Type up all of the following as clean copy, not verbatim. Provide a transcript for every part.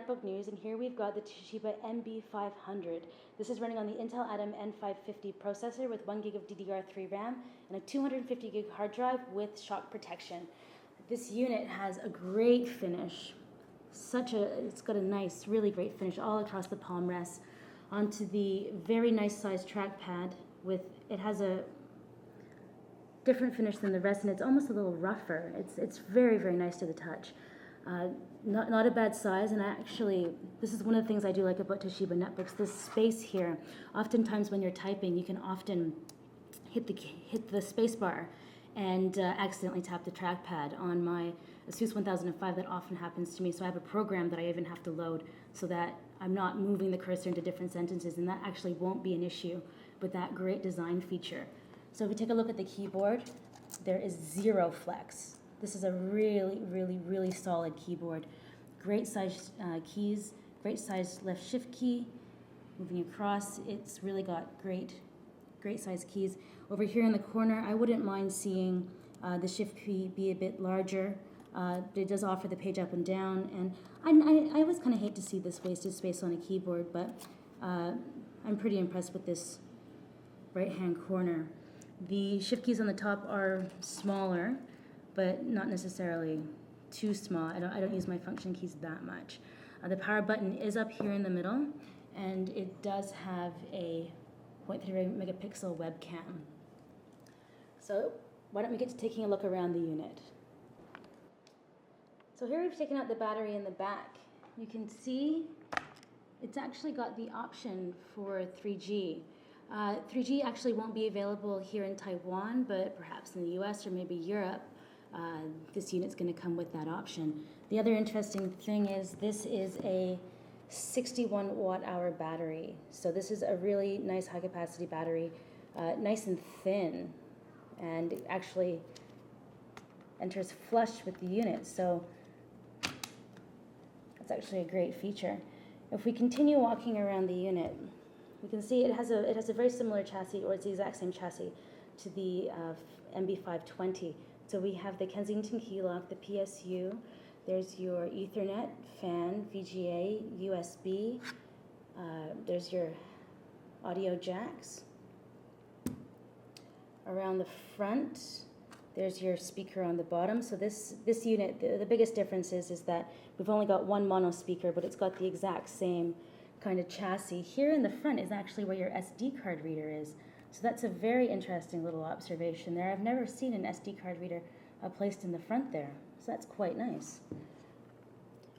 netbook news, and here we've got the Toshiba NB500. This is running on the Intel Atom N550 processor with 1 gig of DDR3 RAM and a 250 gig hard drive with shock protection. This unit has a great finish. It's got a nice, really great finish all across the palm rest onto the very nice sized trackpad. It has a different finish than the rest, and it's almost a little rougher. It's very, very nice to the touch. Not a bad size, and this is one of the things I do like about Toshiba netbooks. This space here. Oftentimes when you're typing, you can often hit the space bar and accidentally tap the trackpad. On my Asus 1005, that often happens to me, so I have a program that I even have to load so that I'm not moving the cursor into different sentences, and that actually won't be an issue with that great design feature. So if we take a look at the keyboard, there is zero flex. This is a really, really, really solid keyboard. Great size keys, great size left shift key. Moving across, it's really got great size keys. Over here in the corner, I wouldn't mind seeing the shift key be a bit larger. It does offer the page up and down, and I always kind of hate to see this wasted space on a keyboard, but I'm pretty impressed with this right-hand corner. The shift keys on the top are smaller, but not necessarily too small. I don't use my function keys that much. The power button is up here in the middle, and it does have a 0.3 megapixel webcam. So why don't we get to taking a look around the unit? So here we've taken out the battery in the back. You can see it's actually got the option for 3G. 3G actually won't be available here in Taiwan, but perhaps in the US or maybe Europe. This unit's going to come with that option. The other interesting thing is this is a 61 watt-hour battery. So this is a really nice high-capacity battery, nice and thin, and it actually enters flush with the unit. So that's actually a great feature. If we continue walking around the unit, we can see it has a very similar chassis, or it's the exact same chassis to the NB520. So we have the Kensington key lock, the PSU, there's your Ethernet, fan, VGA, USB, there's your audio jacks. Around the front, there's your speaker on the bottom. So this unit, the biggest difference is that we've only got one mono speaker, but it's got the exact same kind of chassis. Here in the front is actually where your SD card reader is. So that's a very interesting little observation there. I've never seen an SD card reader placed in the front there. So that's quite nice.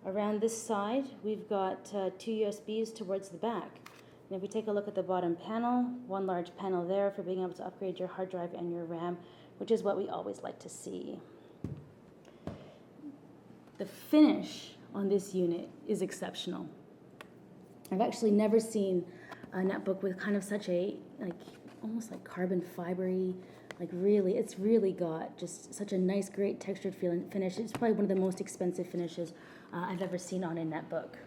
Around this side, we've got two USBs towards the back. And if we take a look at the bottom panel, one large panel there for being able to upgrade your hard drive and your RAM, which is what we always like to see. The finish on this unit is exceptional. I've actually never seen a netbook with kind of such a almost like carbon fibery, it's really got just such a nice, great textured finish. It's probably one of the most expensive finishes I've ever seen on a netbook.